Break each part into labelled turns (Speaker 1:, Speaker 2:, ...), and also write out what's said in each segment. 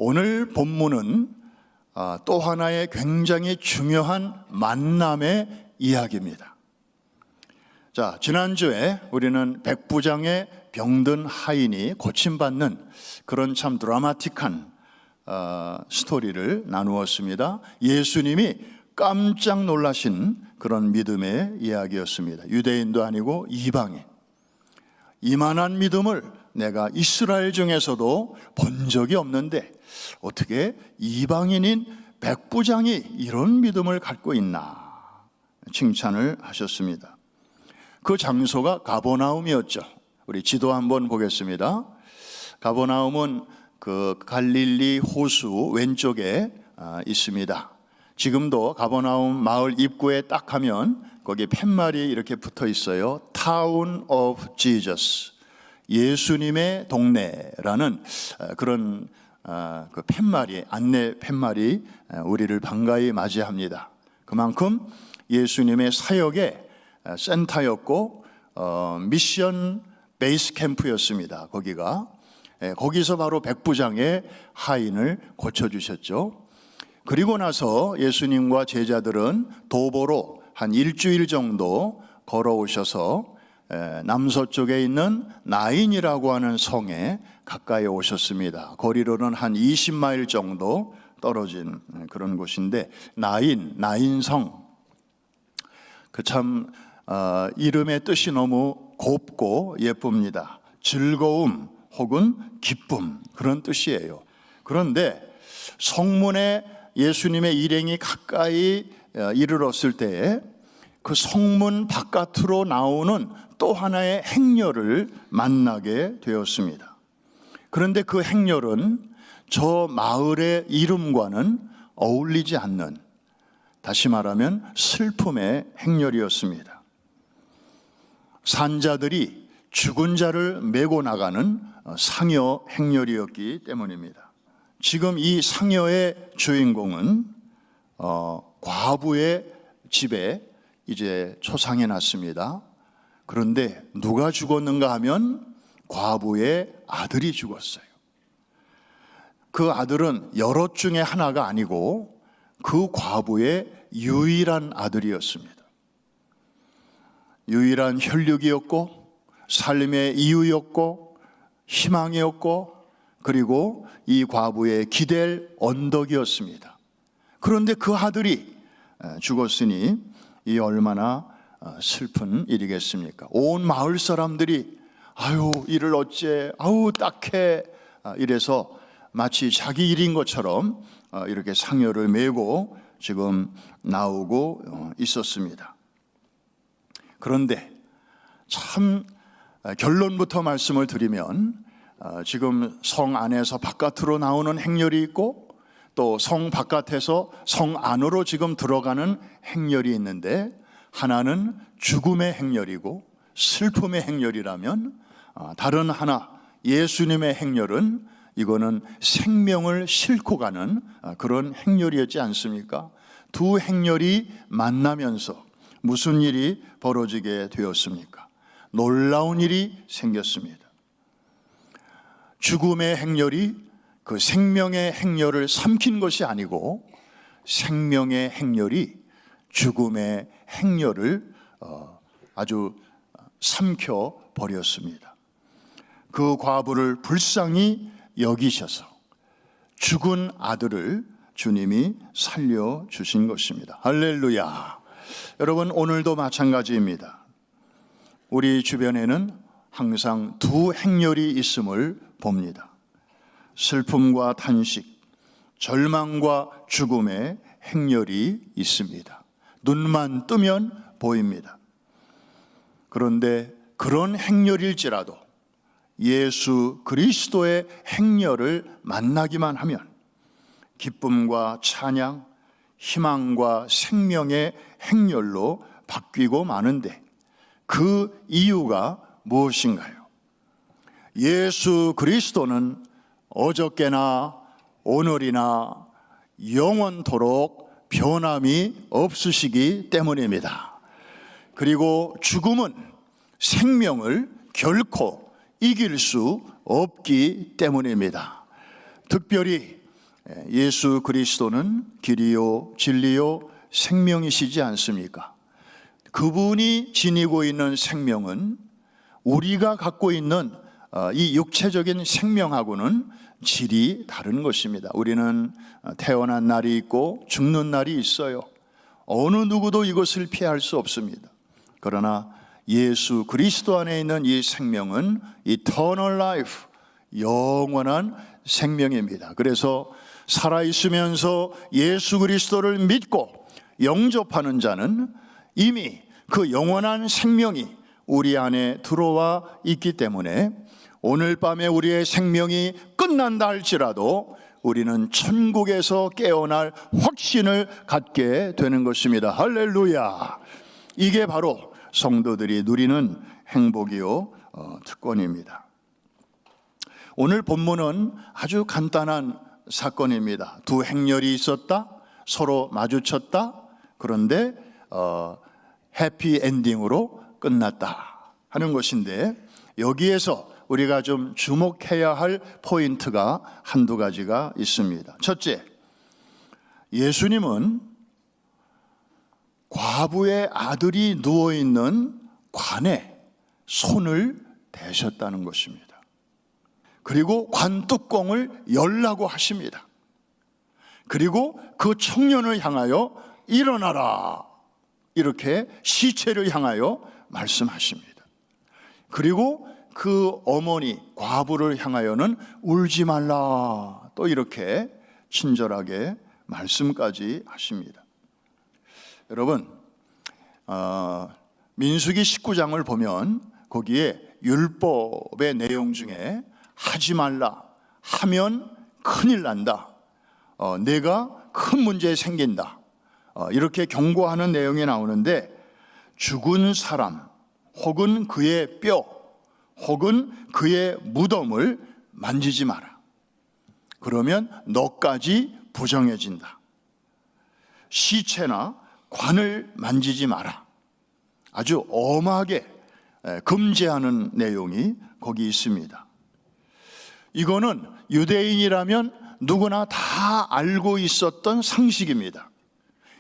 Speaker 1: 오늘 본문은 또 하나의 굉장히 중요한 만남의 이야기입니다. 자, 지난주에 우리는 백부장의 병든 하인이 고침받는 그런 참 드라마틱한 스토리를 나누었습니다. 예수님이 깜짝 놀라신 그런 믿음의 이야기였습니다. 유대인도 아니고 이방인. 이만한 믿음을 내가 이스라엘 중에서도 본 적이 없는데 어떻게 이방인인 백부장이 이런 믿음을 갖고 있나 칭찬을 하셨습니다. 그 장소가 가버나움이었죠. 우리 지도 한번 보겠습니다. 가버나움은 그 갈릴리 호수 왼쪽에 있습니다. 지금도 가버나움 마을 입구에 딱 가면 거기 팻말이 이렇게 붙어 있어요. Town of Jesus, 예수님의 동네라는 그런 그 팻말이, 안내 팻말이 우리를 반가이 맞이합니다. 그만큼 예수님의 사역의 센터였고 미션 베이스 캠프였습니다. 거기서 바로 백부장의 하인을 고쳐주셨죠. 그리고 나서 예수님과 제자들은 도보로 한 일주일 정도 걸어오셔서 남서쪽에 있는 나인이라고 하는 성에 가까이 오셨습니다. 거리로는 한 20마일 정도 떨어진 그런 곳인데 나인성, 그 참 이름의 뜻이 너무 곱고 예쁩니다. 즐거움 혹은 기쁨, 그런 뜻이에요. 그런데 성문에 예수님의 일행이 가까이 이르렀을 때에 그 성문 바깥으로 나오는 또 하나의 행렬을 만나게 되었습니다. 그런데 그 행렬은 저 마을의 이름과는 어울리지 않는, 다시 말하면 슬픔의 행렬이었습니다. 산자들이 죽은 자를 메고 나가는 상여 행렬이었기 때문입니다. 지금 이 상여의 주인공은 과부의 집에 이제 초상해 놨습니다. 그런데 누가 죽었는가 하면 과부의 아들이 죽었어요. 그 아들은 여럿 중에 하나가 아니고 그 과부의 유일한 아들이었습니다. 유일한 혈육이었고 삶의 이유였고 희망이었고 그리고 이 과부의 기댈 언덕이었습니다. 그런데 그 아들이 죽었으니 이 얼마나 슬픈 일이겠습니까? 온 마을 사람들이 아유 이를 어째, 아우 딱해, 이래서 마치 자기 일인 것처럼 이렇게 상여를 메고 지금 나오고 있었습니다. 그런데 참 결론부터 말씀을 드리면 지금 성 안에서 바깥으로 나오는 행렬이 있고 또 성 바깥에서 성 안으로 지금 들어가는 행렬이 있는데, 하나는 죽음의 행렬이고 슬픔의 행렬이라면 다른 하나 예수님의 행렬은 이거는 생명을 싣고 가는 그런 행렬이었지 않습니까? 두 행렬이 만나면서 무슨 일이 벌어지게 되었습니까? 놀라운 일이 생겼습니다. 죽음의 행렬이 그 생명의 행렬을 삼킨 것이 아니고 생명의 행렬이 죽음의 행렬을 아주 삼켜 버렸습니다. 그 과부를 불쌍히 여기셔서 죽은 아들을 주님이 살려주신 것입니다. 할렐루야. 여러분, 오늘도 마찬가지입니다. 우리 주변에는 항상 두 행렬이 있음을 봅니다. 슬픔과 탄식, 절망과 죽음의 행렬이 있습니다. 눈만 뜨면 보입니다. 그런데 그런 행렬일지라도 예수 그리스도의 행렬을 만나기만 하면 기쁨과 찬양, 희망과 생명의 행렬로 바뀌고 마는데, 그 이유가 무엇인가요? 예수 그리스도는 어저께나 오늘이나 영원토록 변함이 없으시기 때문입니다. 그리고 죽음은 생명을 결코 이길 수 없기 때문입니다. 특별히 예수 그리스도는 길이요 진리요 생명이시지 않습니까? 그분이 지니고 있는 생명은 우리가 갖고 있는 이 육체적인 생명하고는 질이 다른 것입니다. 우리는 태어난 날이 있고 죽는 날이 있어요. 어느 누구도 이것을 피할 수 없습니다. 그러나 예수 그리스도 안에 있는 이 생명은 eternal life, 영원한 생명입니다. 그래서 살아있으면서 예수 그리스도를 믿고 영접하는 자는 이미 그 영원한 생명이 우리 안에 들어와 있기 때문에 오늘 밤에 우리의 생명이 끝난다 할지라도 우리는 천국에서 깨어날 확신을 갖게 되는 것입니다. 할렐루야! 이게 바로 성도들이 누리는 행복이요 특권입니다. 오늘 본문은 아주 간단한 사건입니다. 두 행렬이 있었다, 서로 마주쳤다. 그런데 해피 엔딩으로 끝났다 하는 것인데, 여기에서 우리가 좀 주목해야 할 포인트가 한두 가지가 있습니다. 첫째, 예수님은 과부의 아들이 누워있는 관에 손을 대셨다는 것입니다. 그리고 관 뚜껑을 열라고 하십니다. 그리고 그 청년을 향하여 일어나라, 이렇게 시체를 향하여 말씀하십니다. 그리고 그 어머니 과부를 향하여는 울지 말라, 또 이렇게 친절하게 말씀까지 하십니다. 여러분, 민수기 19장을 보면 거기에 율법의 내용 중에 하지 말라, 하면 큰일 난다, 내가 큰 문제 생긴다, 이렇게 경고하는 내용이 나오는데, 죽은 사람 혹은 그의 뼈 혹은 그의 무덤을 만지지 마라. 그러면 너까지 부정해진다. 시체나 관을 만지지 마라. 아주 엄하게 금지하는 내용이 거기 있습니다. 이거는 유대인이라면 누구나 다 알고 있었던 상식입니다.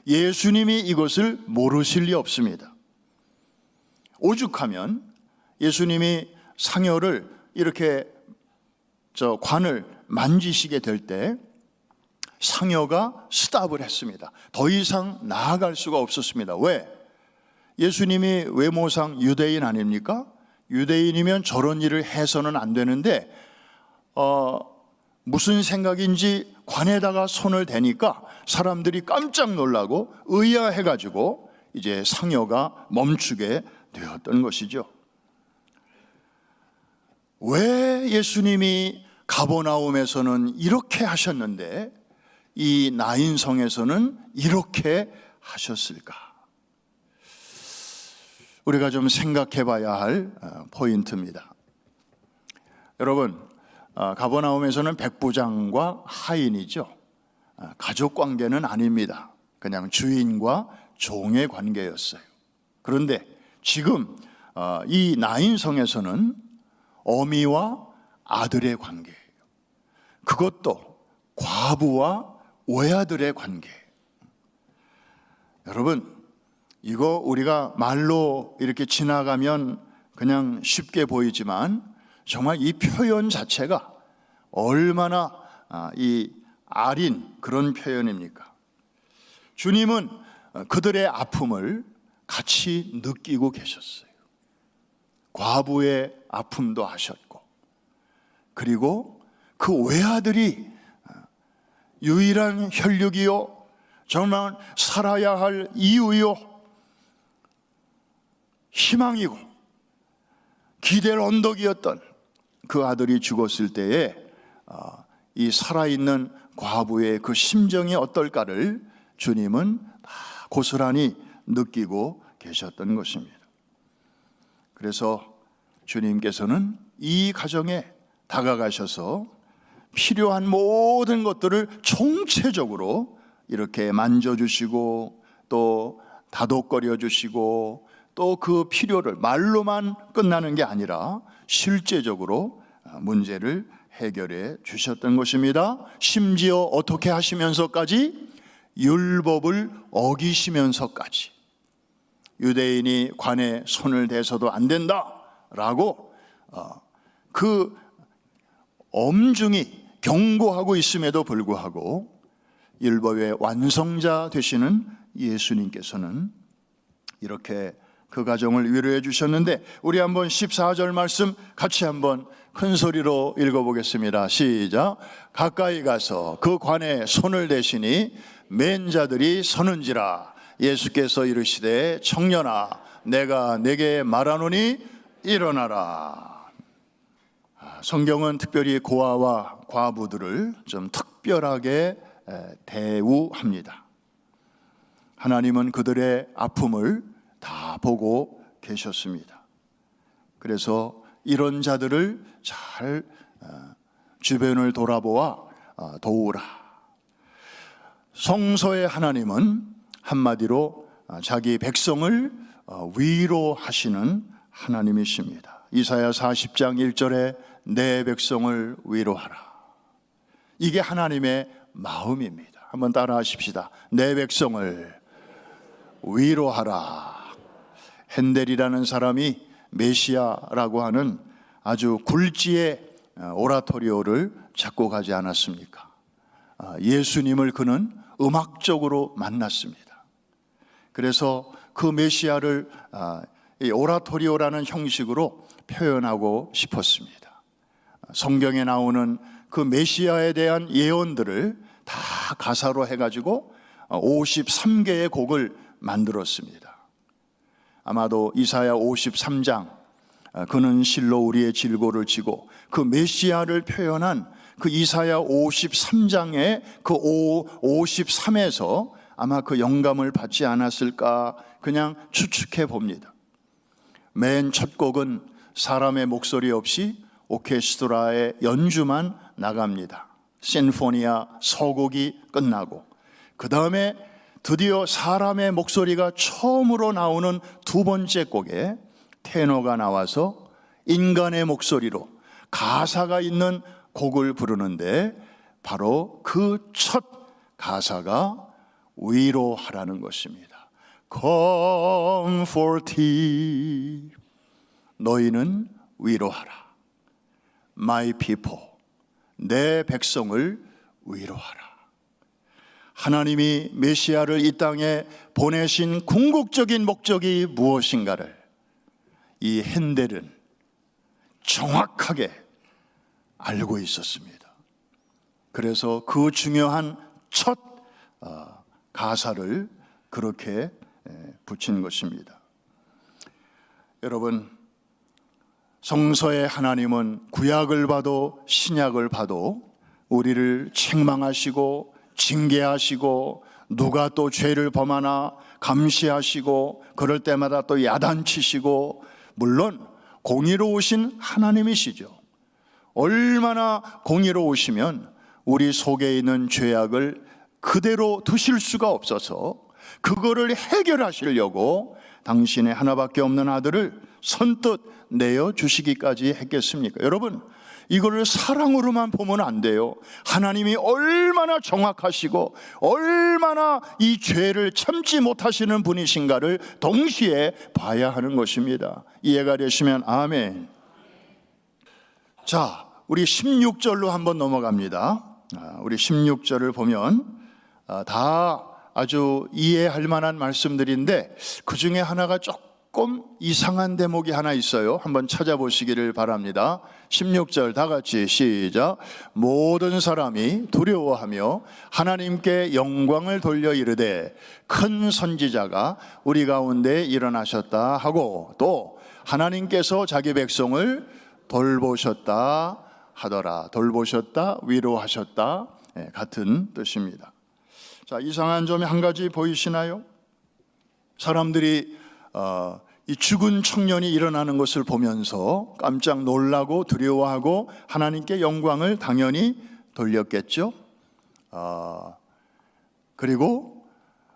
Speaker 1: 예수님이 이것을 모르실 리 없습니다. 오죽하면 예수님이 상여를 이렇게 관을 만지시게 될 때 상여가 스탑을 했습니다. 더 이상 나아갈 수가 없었습니다. 왜? 예수님이 외모상 유대인 아닙니까? 유대인이면 저런 일을 해서는 안 되는데 무슨 생각인지 관에다가 손을 대니까 사람들이 깜짝 놀라고 의아해가지고 이제 상여가 멈추게 되었던 것이죠. 왜 예수님이 가버나움에서는 이렇게 하셨는데 이 나인성에서는 이렇게 하셨을까? 우리가 좀 생각해 봐야 할 포인트입니다. 여러분, 가버나움에서는 백부장과 하인이죠. 가족 관계는 아닙니다. 그냥 주인과 종의 관계였어요. 그런데 지금 이 나인성에서는 어미와 아들의 관계예요. 그것도 과부와 외아들의 관계예요. 여러분, 이거 우리가 말로 이렇게 지나가면 그냥 쉽게 보이지만 정말 이 표현 자체가 얼마나 이 아린 그런 표현입니까? 주님은 그들의 아픔을 같이 느끼고 계셨어요. 과부의 아픔도 하셨고, 그리고 그 외아들이 유일한 혈육이요, 정말 살아야 할 이유요, 희망이고 기댈 언덕이었던 그 아들이 죽었을 때에 이 살아있는 과부의 그 심정이 어떨까를 주님은 다 고스란히 느끼고 계셨던 것입니다. 그래서 주님께서는 이 가정에 다가가셔서 필요한 모든 것들을 총체적으로 이렇게 만져주시고 또 다독거려 주시고 또 그 필요를 말로만 끝나는 게 아니라 실제적으로 문제를 해결해 주셨던 것입니다. 심지어 어떻게 하시면서까지? 율법을 어기시면서까지. 유대인이 관에 손을 대서도 안 된다라고 그 엄중히 경고하고 있음에도 불구하고 율법의 완성자 되시는 예수님께서는 이렇게 그 가정을 위로해 주셨는데, 우리 한번 14절 말씀 같이 한번 큰 소리로 읽어보겠습니다. 시작. 가까이 가서 그 관에 손을 대시니 맨 자들이 서는지라. 예수께서 이르시되 청년아 내가 내게 말하노니 일어나라. 성경은 특별히 고아와 과부들을 좀 특별하게 대우합니다. 하나님은 그들의 아픔을 다 보고 계셨습니다. 그래서 이런 자들을 잘 주변을 돌아보아 도우라. 성서의 하나님은 한마디로 자기 백성을 위로하시는 하나님이십니다. 이사야 40장 1절에 내 백성을 위로하라. 이게 하나님의 마음입니다. 한번 따라 하십시다. 내 백성을 위로하라. 핸델이라는 사람이 메시아라고 하는 아주 굴지의 오라토리오를 작곡하지 않았습니까? 예수님을 그는 음악적으로 만났습니다. 그래서 그 메시아를 이 오라토리오라는 형식으로 표현하고 싶었습니다. 성경에 나오는 그 메시아에 대한 예언들을 다 가사로 해가지고 53개의 곡을 만들었습니다. 아마도 이사야 53장 그는 실로 우리의 질고를 지고 그 메시아를 표현한 그 이사야 53장의 그 53에서 아마 그 영감을 받지 않았을까 그냥 추측해 봅니다. 맨 첫 곡은 사람의 목소리 없이 오케스트라의 연주만 나갑니다. 심포니아 서곡이 끝나고 그 다음에 드디어 사람의 목소리가 처음으로 나오는 두 번째 곡에 테너가 나와서 인간의 목소리로 가사가 있는 곡을 부르는데 바로 그 첫 가사가 위로하라는 것입니다. Comfortee, 너희는 위로하라. My people, 내 백성을 위로하라. 하나님이 메시아를 이 땅에 보내신 궁극적인 목적이 무엇인가를 이 핸델은 정확하게 알고 있었습니다. 그래서 그 중요한 첫 가사를 그렇게 붙인 것입니다. 여러분, 성서의 하나님은 구약을 봐도 신약을 봐도 우리를 책망하시고 징계하시고 누가 또 죄를 범하나 감시하시고 그럴 때마다 또 야단치시고, 물론 공의로우신 하나님이시죠. 얼마나 공의로우시면 우리 속에 있는 죄악을 그대로 두실 수가 없어서 그거를 해결하시려고 당신의 하나밖에 없는 아들을 선뜻 내어주시기까지 했겠습니까? 여러분, 이거를 사랑으로만 보면 안 돼요. 하나님이 얼마나 정확하시고 얼마나 이 죄를 참지 못하시는 분이신가를 동시에 봐야 하는 것입니다. 이해가 되시면 아멘. 자, 우리 16절로 한번 넘어갑니다. 우리 16절을 보면 다 아주 이해할 만한 말씀들인데 그 중에 하나가 조금 이상한 대목이 하나 있어요. 한번 찾아보시기를 바랍니다. 16절 다 같이 시작. 모든 사람이 두려워하며 하나님께 영광을 돌려 이르되 큰 선지자가 우리 가운데 일어나셨다 하고, 또 하나님께서 자기 백성을 돌보셨다 하더라. 돌보셨다, 위로하셨다, 같은 뜻입니다. 자, 이상한 점이 한 가지 보이시나요? 사람들이 이 죽은 청년이 일어나는 것을 보면서 깜짝 놀라고 두려워하고 하나님께 영광을 당연히 돌렸겠죠. 그리고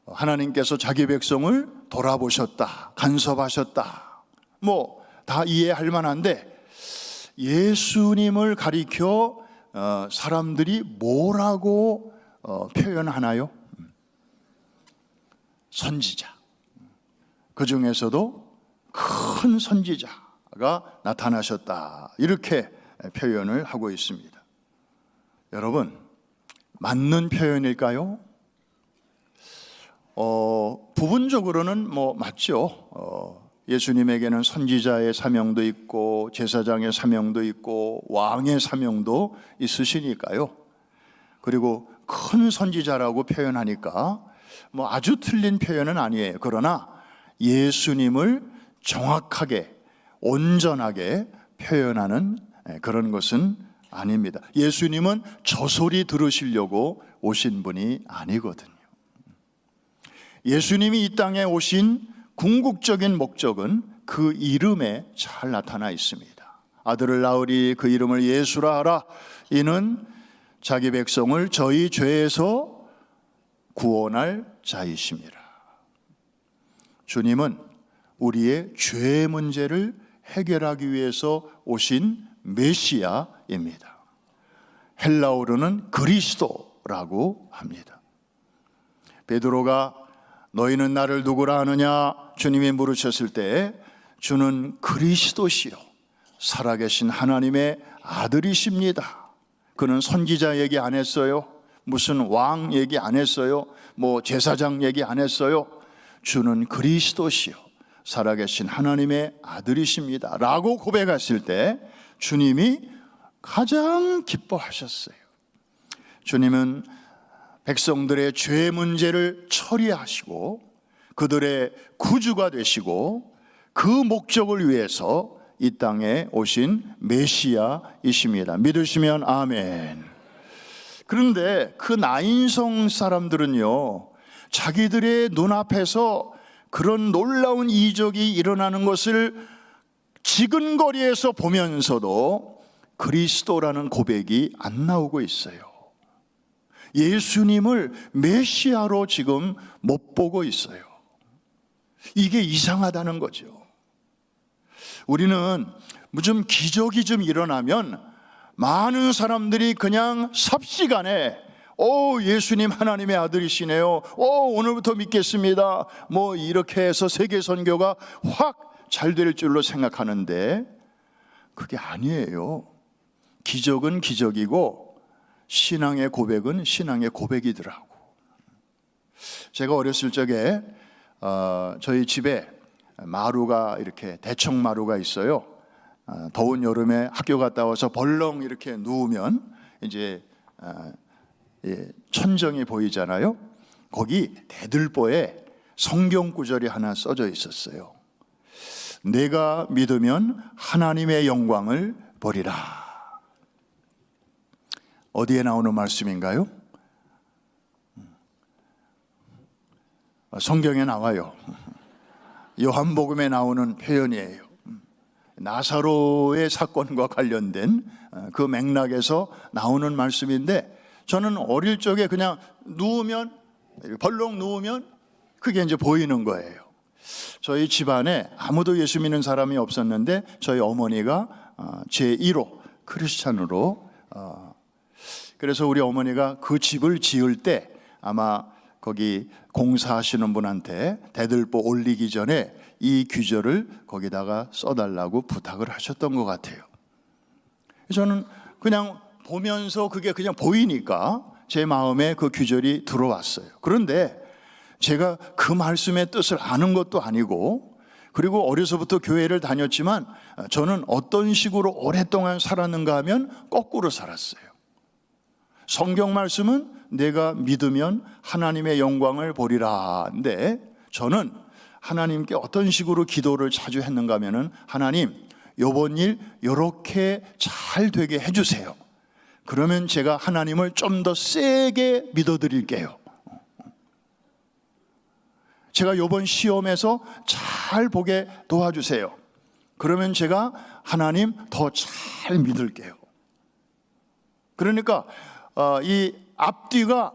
Speaker 1: 하나님께서 자기 백성을 돌아보셨다, 간섭하셨다, 뭐 다 이해할 만한데 예수님을 가리켜 사람들이 뭐라고 표현하나요? 선지자. 그 중에서도 큰 선지자가 나타나셨다, 이렇게 표현을 하고 있습니다. 여러분, 맞는 표현일까요? 부분적으로는 맞죠. 예수님에게는 선지자의 사명도 있고 제사장의 사명도 있고 왕의 사명도 있으시니까요. 그리고 큰 선지자라고 표현하니까 아주 틀린 표현은 아니에요. 그러나 예수님을 정확하게 온전하게 표현하는 그런 것은 아닙니다. 예수님은 저 소리 들으시려고 오신 분이 아니거든요. 예수님이 이 땅에 오신 궁극적인 목적은 그 이름에 잘 나타나 있습니다. 아들을 낳으리 그 이름을 예수라 하라. 이는 자기 백성을 저희 죄에서 구원할 자이심이라. 주님은 우리의 죄 문제를 해결하기 위해서 오신 메시아입니다. 헬라어로는 그리스도라고 합니다. 베드로가 너희는 나를 누구라 하느냐 주님이 물으셨을 때 주는 그리스도시요 살아계신 하나님의 아들이십니다. 그는 선지자 얘기 안 했어요. 무슨 왕 얘기 안 했어요. 제사장 얘기 안 했어요. 주는 그리스도시요 살아계신 하나님의 아들이십니다 라고 고백했을 때 주님이 가장 기뻐하셨어요. 주님은 백성들의 죄 문제를 처리하시고 그들의 구주가 되시고 그 목적을 위해서 이 땅에 오신 메시아이십니다. 믿으시면 아멘. 그런데 그 나인성 사람들은요, 자기들의 눈앞에서 그런 놀라운 이적이 일어나는 것을 지근거리에서 보면서도 그리스도라는 고백이 안 나오고 있어요. 예수님을 메시아로 지금 못 보고 있어요. 이게 이상하다는 거죠. 우리는 좀 기적이 좀 일어나면 많은 사람들이 그냥 삽시간에 예수님 하나님의 아들이시네요. 오늘부터 믿겠습니다. 이렇게 해서 세계 선교가 확 잘 될 줄로 생각하는데 그게 아니에요. 기적은 기적이고 신앙의 고백은 신앙의 고백이더라고. 제가 어렸을 적에 저희 집에 마루가 이렇게 대청 마루가 있어요. 더운 여름에 학교 갔다 와서 벌렁 이렇게 누우면 이제 천정이 보이잖아요. 거기 대들보에 성경 구절이 하나 써져 있었어요. 내가 믿으면 하나님의 영광을 보리라. 어디에 나오는 말씀인가요? 성경에 나와요. 요한복음에 나오는 표현이에요. 나사로의 사건과 관련된 그 맥락에서 나오는 말씀인데, 저는 어릴 적에 그냥 벌렁 누우면 그게 이제 보이는 거예요. 저희 집안에 아무도 예수 믿는 사람이 없었는데 저희 어머니가 제1호 크리스찬으로, 그래서 우리 어머니가 그 집을 지을 때 아마 거기 공사하시는 분한테 대들보 올리기 전에 이 규절을 거기다가 써달라고 부탁을 하셨던 것 같아요. 저는 그냥 보면서 그게 그냥 보이니까 제 마음에 그 규절이 들어왔어요. 그런데 제가 그 말씀의 뜻을 아는 것도 아니고, 그리고 어려서부터 교회를 다녔지만 저는 어떤 식으로 오랫동안 살았는가 하면 거꾸로 살았어요. 성경 말씀은 내가 믿으면 하나님의 영광을 보리라. 근데 저는 하나님께 어떤 식으로 기도를 자주 했는가 하면은, 하나님 요번 일 요렇게 잘 되게 해주세요. 그러면 제가 하나님을 좀 더 세게 믿어드릴게요. 제가 요번 시험에서 잘 보게 도와주세요. 그러면 제가 하나님 더 잘 믿을게요. 그러니까 이 앞뒤가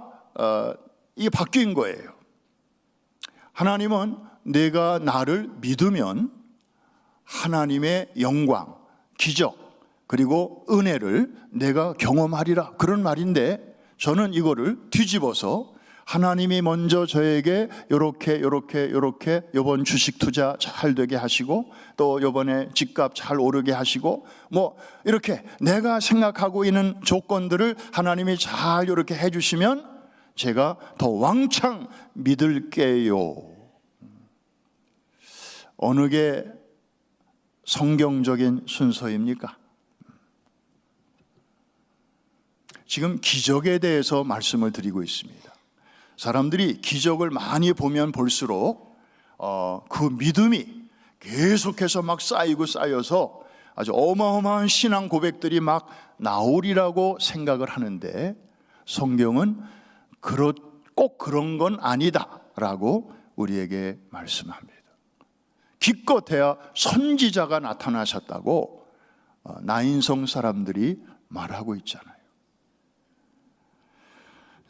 Speaker 1: 이게 바뀐 거예요. 하나님은 내가 나를 믿으면 하나님의 영광, 기적, 그리고 은혜를 내가 경험하리라, 그런 말인데, 저는 이거를 뒤집어서 하나님이 먼저 저에게 요렇게 요번 주식 투자 잘 되게 하시고, 또 요번에 집값 잘 오르게 하시고, 뭐 이렇게 내가 생각하고 있는 조건들을 하나님이 잘 이렇게 해주시면 제가 더 왕창 믿을게요. 어느 게 성경적인 순서입니까? 지금 기적에 대해서 말씀을 드리고 있습니다. 사람들이 기적을 많이 보면 볼수록 그 믿음이 계속해서 막 쌓여서 아주 어마어마한 신앙 고백들이 막 나오리라고 생각을 하는데, 성경은 꼭 그런 건 아니다라고 우리에게 말씀합니다. 기껏해야 선지자가 나타나셨다고 나인성 사람들이 말하고 있잖아요.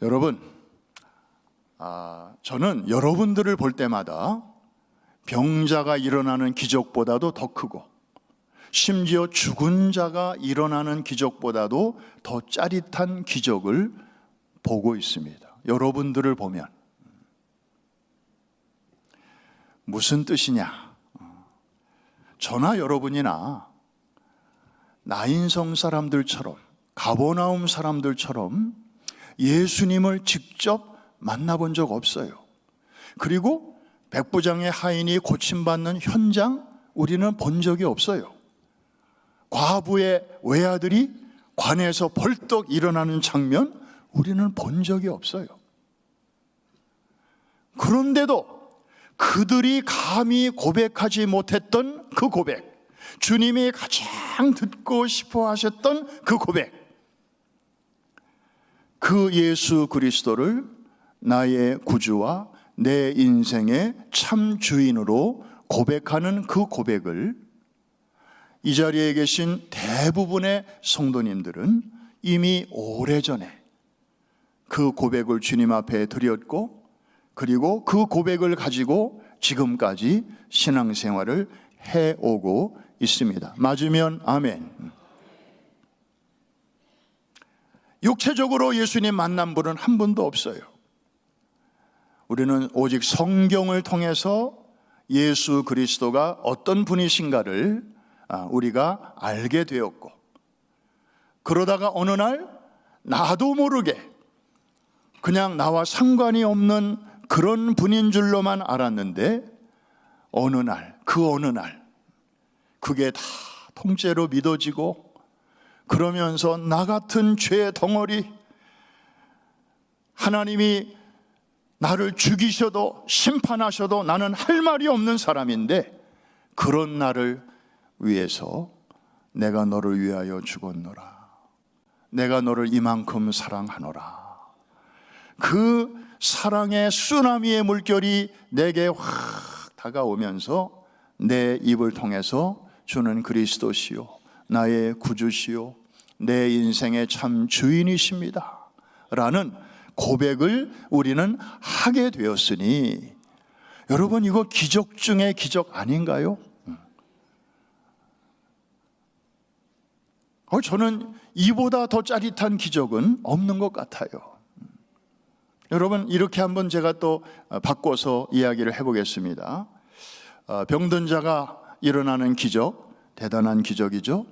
Speaker 1: 여러분, 저는 여러분들을 볼 때마다 병자가 일어나는 기적보다도 더 크고, 심지어 죽은 자가 일어나는 기적보다도 더 짜릿한 기적을 보고 있습니다. 여러분들을 보면. 무슨 뜻이냐? 저나 여러분이나 나인성 사람들처럼, 가버나움 사람들처럼 예수님을 직접 만나본 적 없어요. 그리고 백부장의 하인이 고침받는 현장, 우리는 본 적이 없어요. 과부의 외아들이 관에서 벌떡 일어나는 장면, 우리는 본 적이 없어요. 그런데도 그들이 감히 고백하지 못했던 그 고백, 주님이 가장 듣고 싶어 하셨던 그 고백, 그 예수 그리스도를 나의 구주와 내 인생의 참 주인으로 고백하는 그 고백을 이 자리에 계신 대부분의 성도님들은 이미 오래전에 그 고백을 주님 앞에 드렸고, 그리고 그 고백을 가지고 지금까지 신앙생활을 해오고 있습니다. 맞으면 아멘. 육체적으로 예수님 만난 분은 한 분도 없어요. 우리는 오직 성경을 통해서 예수 그리스도가 어떤 분이신가를 우리가 알게 되었고, 그러다가 어느 날 나도 모르게 그냥 나와 상관이 없는 그런 분인 줄로만 알았는데, 어느 날 그게 다 통째로 믿어지고, 그러면서 나 같은 죄 덩어리, 하나님이 나를 죽이셔도 심판하셔도 나는 할 말이 없는 사람인데, 그런 나를 위해서 내가 너를 위하여 죽었노라, 내가 너를 이만큼 사랑하노라, 그 사랑의 쓰나미의 물결이 내게 확 다가오면서 내 입을 통해서 주는 그리스도시요 나의 구주시요 내 인생의 참 주인이십니다 라는 고백을 우리는 하게 되었으니, 여러분, 이거 기적 중에 기적 아닌가요? 저는 이보다 더 짜릿한 기적은 없는 것 같아요. 여러분, 이렇게 한번 제가 또 바꿔서 이야기를 해보겠습니다. 병든 자가 일어나는 기적, 대단한 기적이죠.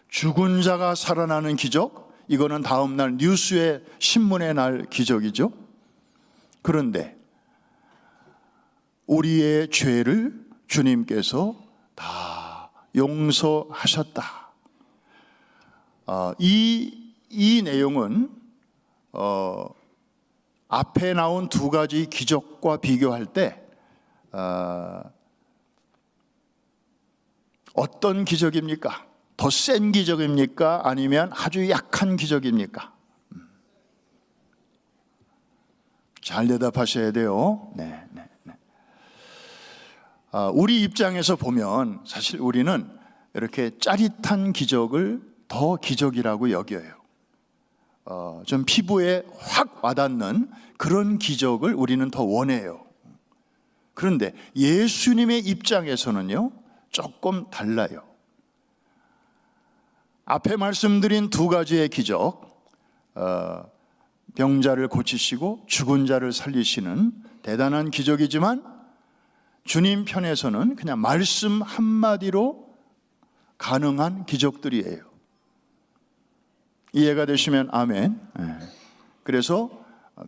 Speaker 1: 죽은 자가 살아나는 기적, 이거는 다음날 뉴스에 신문에 날 기적이죠. 그런데 우리의 죄를 주님께서 다 용서하셨다. 이 내용은 앞에 나온 두 가지 기적과 비교할 때 어떤 기적입니까? 더 센 기적입니까? 아니면 아주 약한 기적입니까? 잘 대답하셔야 돼요. 네. 우리 입장에서 보면 사실 우리는 이렇게 짜릿한 기적을 더 기적이라고 여겨요. 좀 피부에 확 와닿는 그런 기적을 우리는 더 원해요. 그런데 예수님의 입장에서는요, 조금 달라요. 앞에 말씀드린 두 가지의 기적, 병자를 고치시고 죽은 자를 살리시는 대단한 기적이지만 주님 편에서는 그냥 말씀 한마디로 가능한 기적들이에요. 이해가 되시면 아멘. 그래서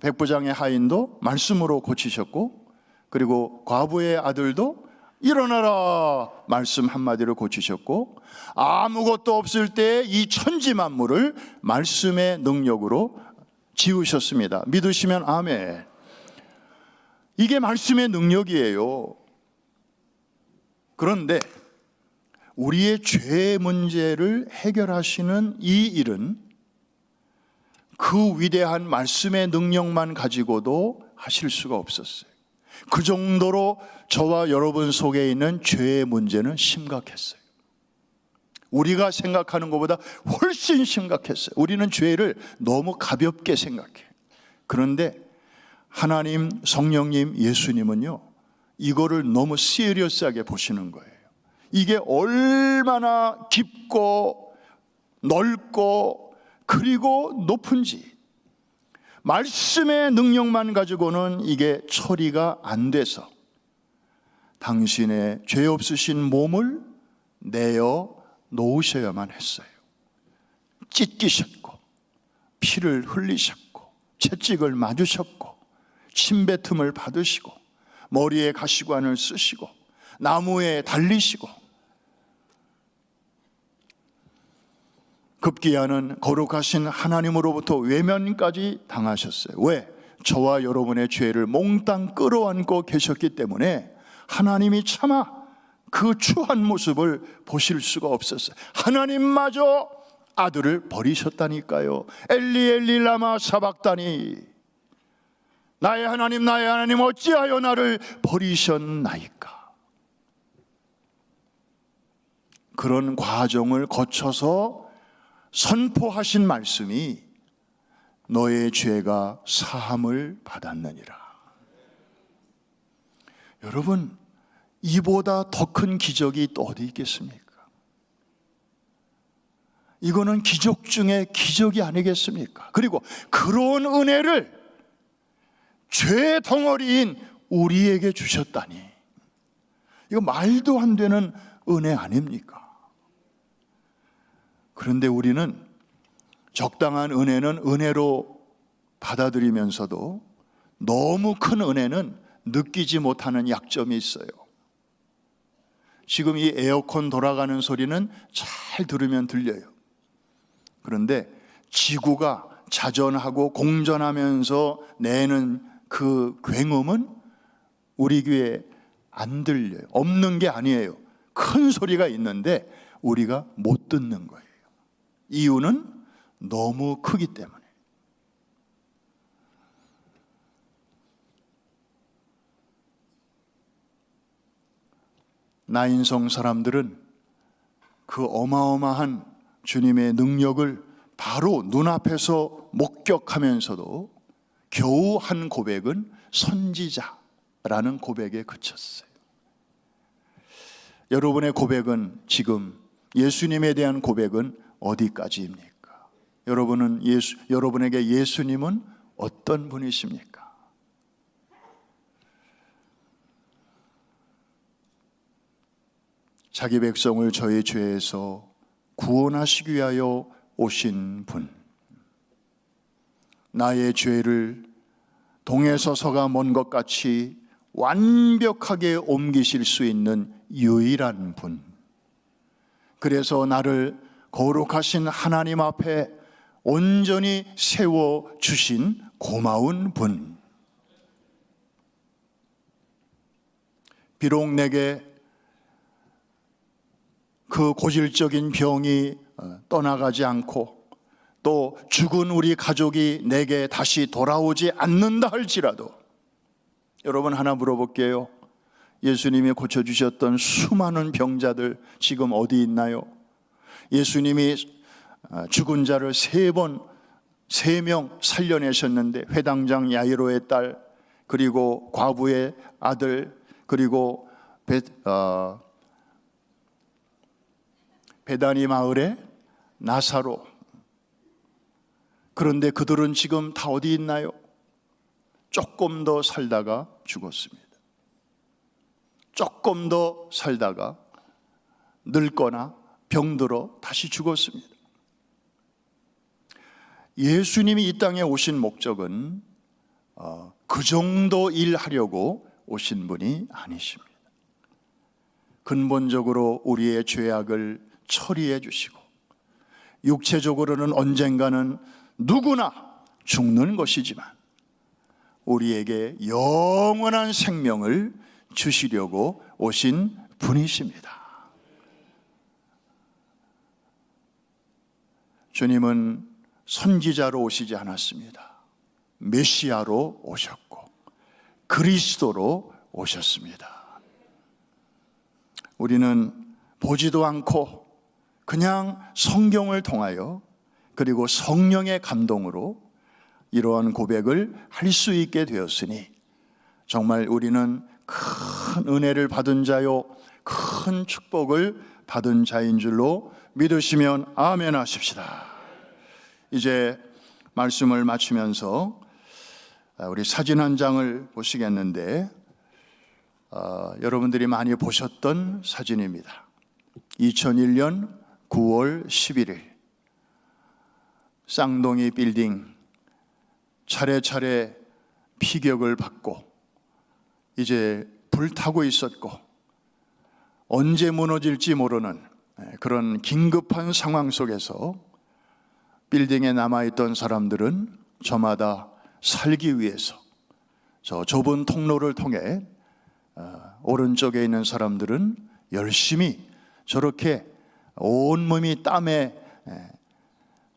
Speaker 1: 백부장의 하인도 말씀으로 고치셨고, 그리고 과부의 아들도 일어나라 말씀 한마디로 고치셨고, 아무것도 없을 때 이 천지 만물을 말씀의 능력으로 지으셨습니다. 믿으시면 아멘. 이게 말씀의 능력이에요. 그런데 우리의 죄 문제를 해결하시는 이 일은 그 위대한 말씀의 능력만 가지고도 하실 수가 없었어요. 그 정도로 저와 여러분 속에 있는 죄의 문제는 심각했어요. 우리가 생각하는 것보다 훨씬 심각했어요. 우리는 죄를 너무 가볍게 생각해요. 그런데 하나님, 성령님, 예수님은요, 이거를 너무 시리어스하게 보시는 거예요. 이게 얼마나 깊고 넓고 그리고 높은지, 말씀의 능력만 가지고는 이게 처리가 안 돼서 당신의 죄 없으신 몸을 내어 놓으셔야만 했어요. 찢기셨고 피를 흘리셨고 채찍을 맞으셨고 침뱉음을 받으시고 머리에 가시관을 쓰시고 나무에 달리시고 급기야는 거룩하신 하나님으로부터 외면까지 당하셨어요. 왜? 저와 여러분의 죄를 몽땅 끌어안고 계셨기 때문에 하나님이 차마 그 추한 모습을 보실 수가 없었어요. 하나님마저 아들을 버리셨다니까요. 엘리 엘리 라마 사박다니, 나의 하나님 어찌하여 나를 버리셨나이까. 그런 과정을 거쳐서 선포하신 말씀이 너의 죄가 사함을 받았느니라. 여러분, 이보다 더 큰 기적이 또 어디 있겠습니까? 이거는 기적 중에 기적이 아니겠습니까? 그리고 그런 은혜를 죄 덩어리인 우리에게 주셨다니, 이거 말도 안 되는 은혜 아닙니까? 그런데 우리는 적당한 은혜는 은혜로 받아들이면서도 너무 큰 은혜는 느끼지 못하는 약점이 있어요. 지금 이 에어컨 돌아가는 소리는 잘 들으면 들려요. 그런데 지구가 자전하고 공전하면서 내는 그 굉음은 우리 귀에 안 들려요. 없는 게 아니에요. 큰 소리가 있는데 우리가 못 듣는 거예요. 이유는 너무 크기 때문에. 나인성 사람들은 그 어마어마한 주님의 능력을 바로 눈앞에서 목격하면서도 겨우 한 고백은 선지자라는 고백에 그쳤어요. 여러분의 고백은 지금, 예수님에 대한 고백은 어디까지입니까? 여러분에게 예수님은 어떤 분이십니까? 자기 백성을 저의 죄에서 구원하시기 위하여 오신 분, 나의 죄를 동에서 서가 먼 것 같이 완벽하게 옮기실 수 있는 유일한 분, 그래서 나를 거룩하신 하나님 앞에 온전히 세워주신 고마운 분, 비록 내게 그 고질적인 병이 떠나가지 않고 또 죽은 우리 가족이 내게 다시 돌아오지 않는다 할지라도, 여러분 하나 물어볼게요. 예수님이 고쳐주셨던 수많은 병자들 지금 어디 있나요? 예수님이 죽은 자를 3명 살려내셨는데, 회당장 야이로의 딸, 그리고 과부의 아들, 그리고 베다니 마을에 나사로. 그런데 그들은 지금 다 어디 있나요? 조금 더 살다가 죽었습니다. 조금 더 살다가 늙거나 병들어 다시 죽었습니다. 예수님이 이 땅에 오신 목적은 그 정도 일하려고 오신 분이 아니십니다. 근본적으로 우리의 죄악을 처리해 주시고 육체적으로는 언젠가는 누구나 죽는 것이지만 우리에게 영원한 생명을 주시려고 오신 분이십니다. 주님은 선지자로 오시지 않았습니다. 메시아로 오셨고 그리스도로 오셨습니다. 우리는 보지도 않고 그냥 성경을 통하여 그리고 성령의 감동으로 이러한 고백을 할 수 있게 되었으니 정말 우리는 큰 은혜를 받은 자요 큰 축복을 받은 자인 줄로 믿으시면 아멘 하십시다. 이제 말씀을 마치면서 우리 사진 한 장을 보시겠는데 여러분들이 많이 보셨던 사진입니다. 2001년 9월 11일 쌍둥이 빌딩 차례차례 피격을 받고 이제 불타고 있었고 언제 무너질지 모르는 그런 긴급한 상황 속에서 빌딩에 남아있던 사람들은 저마다 살기 위해서 저 좁은 통로를 통해 오른쪽에 있는 사람들은 열심히 저렇게 온몸이 땀에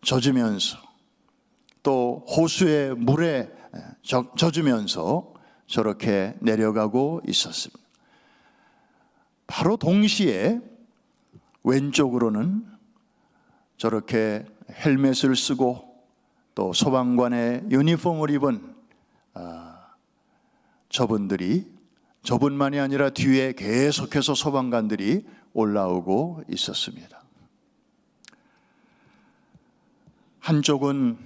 Speaker 1: 젖으면서 또 호수의 물에 젖으면서 저렇게 내려가고 있었습니다. 바로 동시에 왼쪽으로는 저렇게 헬멧을 쓰고 또 소방관의 유니폼을 입은 저분만이 아니라 뒤에 계속해서 소방관들이 올라오고 있었습니다. 한쪽은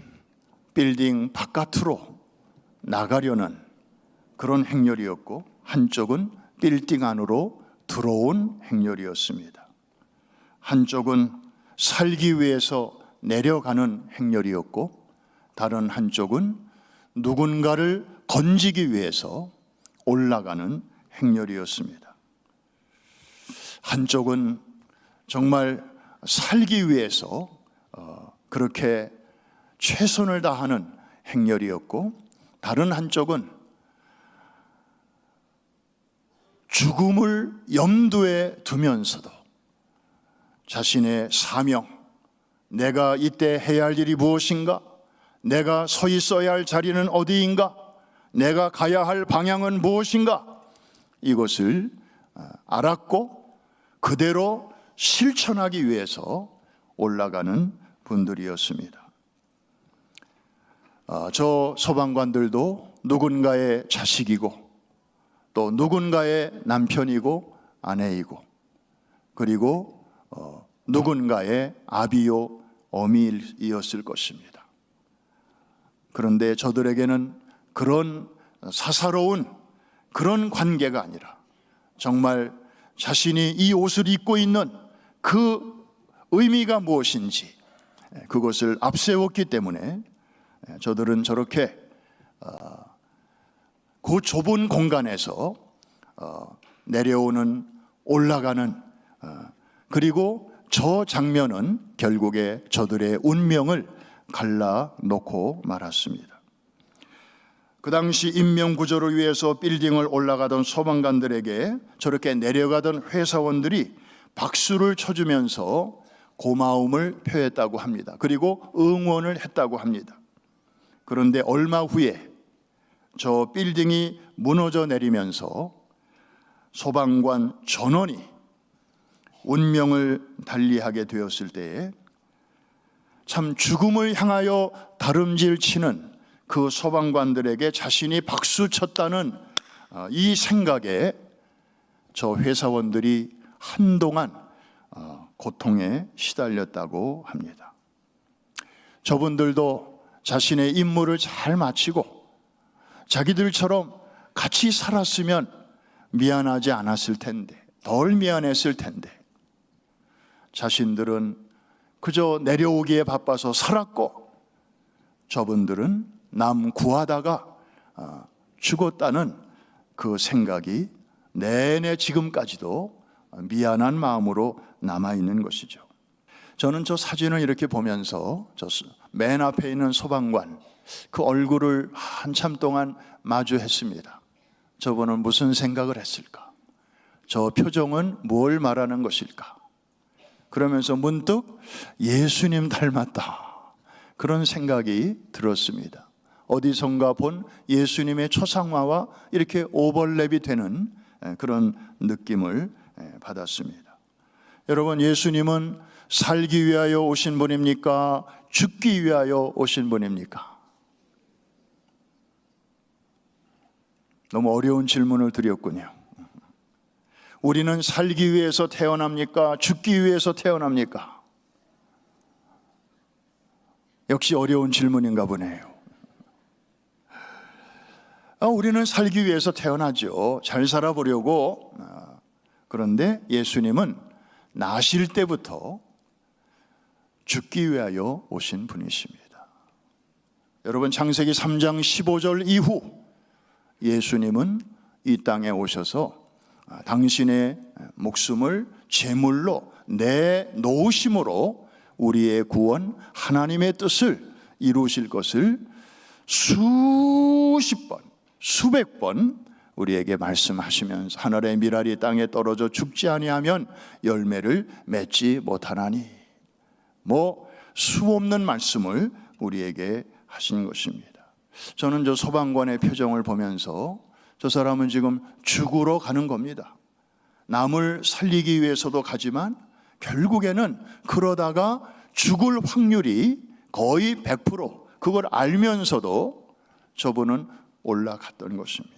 Speaker 1: 빌딩 바깥으로 나가려는 그런 행렬이었고 한쪽은 빌딩 안으로 들어온 행렬이었습니다. 한쪽은 살기 위해서 내려가는 행렬이었고 다른 한쪽은 누군가를 건지기 위해서 올라가는 행렬이었습니다. 한쪽은 정말 살기 위해서 그렇게 최선을 다하는 행렬이었고 다른 한쪽은 죽음을 염두에 두면서도 자신의 사명, 내가 이때 해야 할 일이 무엇인가? 내가 서 있어야 할 자리는 어디인가? 내가 가야 할 방향은 무엇인가? 이것을 알았고 그대로 실천하기 위해서 올라가는 분들이었습니다. 저 소방관들도 누군가의 자식이고 또 누군가의 남편이고 아내이고 그리고 누군가의 아비요 어미이었을 것입니다. 그런데 저들에게는 그런 사사로운 그런 관계가 아니라 정말 자신이 이 옷을 입고 있는 그 의미가 무엇인지 그것을 앞세웠기 때문에 저들은 저렇게 그 좁은 공간에서 내려오는 올라가는 그리고 저 장면은 결국에 저들의 운명을 갈라놓고 말았습니다. 그 당시 인명구조를 위해서 빌딩을 올라가던 소방관들에게 저렇게 내려가던 회사원들이 박수를 쳐주면서 고마움을 표했다고 합니다. 그리고 응원을 했다고 합니다. 그런데 얼마 후에 저 빌딩이 무너져 내리면서 소방관 전원이 운명을 달리하게 되었을 때에 참 죽음을 향하여 다름질 치는 그 소방관들에게 자신이 박수 쳤다는 이 생각에 저 회사원들이 한동안 고통에 시달렸다고 합니다. 저분들도 자신의 임무를 잘 마치고 자기들처럼 같이 살았으면 미안하지 않았을 텐데, 덜 미안했을 텐데, 자신들은 그저 내려오기에 바빠서 살았고 저분들은 남 구하다가 죽었다는 그 생각이 내내 지금까지도 미안한 마음으로 남아있는 것이죠. 저는 저 사진을 이렇게 보면서 저 맨 앞에 있는 소방관, 그 얼굴을 한참 동안 마주했습니다. 저분은 무슨 생각을 했을까? 저 표정은 뭘 말하는 것일까? 그러면서 문득 예수님 닮았다, 그런 생각이 들었습니다. 어디선가 본 예수님의 초상화와 이렇게 오버랩이 되는 그런 느낌을 받았습니다. 여러분, 예수님은 살기 위하여 오신 분입니까? 죽기 위하여 오신 분입니까? 너무 어려운 질문을 드렸군요. 우리는 살기 위해서 태어납니까? 죽기 위해서 태어납니까? 역시 어려운 질문인가 보네요. 우리는 살기 위해서 태어나죠. 잘 살아보려고. 그런데 예수님은 나실 때부터 죽기 위하여 오신 분이십니다. 여러분, 창세기 3장 15절 이후 예수님은 이 땅에 오셔서 당신의 목숨을 제물로 내놓으심으로 우리의 구원, 하나님의 뜻을 이루실 것을 수십 번, 수백 번 우리에게 말씀하시면서 하늘의 미랄이 땅에 떨어져 죽지 아니하면 열매를 맺지 못하나니, 수없는 말씀을 우리에게 하신 것입니다. 저는 저 소방관의 표정을 보면서 저 사람은 지금 죽으러 가는 겁니다. 남을 살리기 위해서도 가지만 결국에는 그러다가 죽을 확률이 거의 100%, 그걸 알면서도 저분은 올라갔던 것입니다.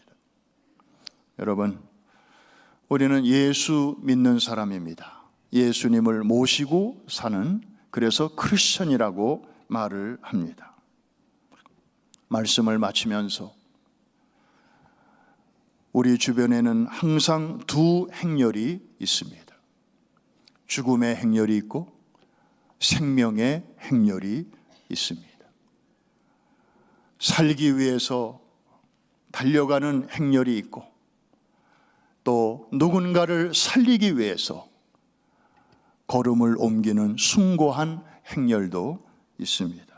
Speaker 1: 여러분, 우리는 예수 믿는 사람입니다. 예수님을 모시고 사는, 그래서 크리스천이라고 말을 합니다. 말씀을 마치면서 우리 주변에는 항상 두 행렬이 있습니다. 죽음의 행렬이 있고 생명의 행렬이 있습니다. 살기 위해서 달려가는 행렬이 있고 또 누군가를 살리기 위해서 걸음을 옮기는 숭고한 행렬도 있습니다.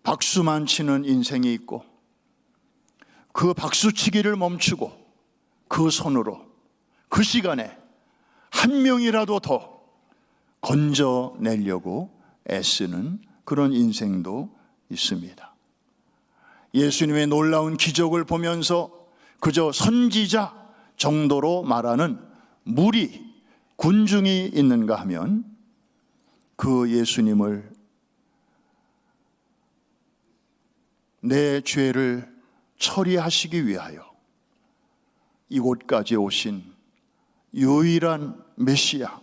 Speaker 1: 박수만 치는 인생이 있고 그 박수치기를 멈추고 그 손으로 그 시간에 한 명이라도 더 건져내려고 애쓰는 그런 인생도 있습니다. 예수님의 놀라운 기적을 보면서 그저 선지자 정도로 말하는 무리, 군중이 있는가 하면 그 예수님을 내 죄를 처리하시기 위하여 이곳까지 오신 유일한 메시아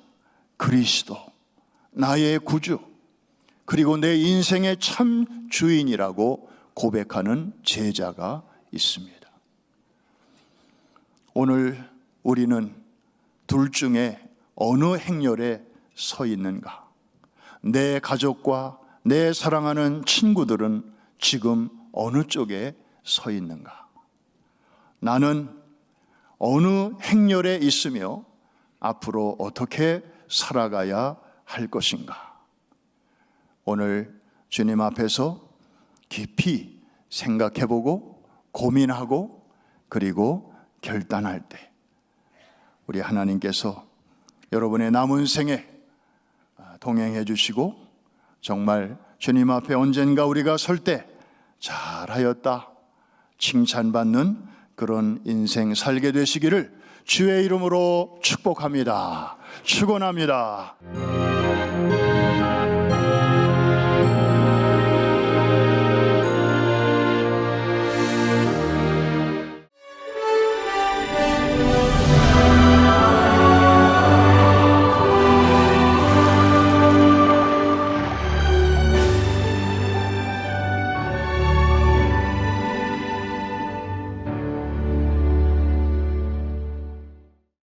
Speaker 1: 그리스도, 나의 구주, 그리고 내 인생의 참 주인이라고 고백하는 제자가 있습니다. 오늘 우리는 둘 중에 어느 행렬에 서 있는가? 내 가족과 내 사랑하는 친구들은 지금 어느 쪽에 서 있는가? 나는 어느 행렬에 있으며 앞으로 어떻게 살아가야 할 것인가? 오늘 주님 앞에서 깊이 생각해보고 고민하고 그리고 결단할 때 우리 하나님께서 여러분의 남은 생에 동행해 주시고 정말 주님 앞에 언젠가 우리가 설 때 잘하였다 칭찬받는 그런 인생 살게 되시기를 주의 이름으로 축복합니다. 축원합니다.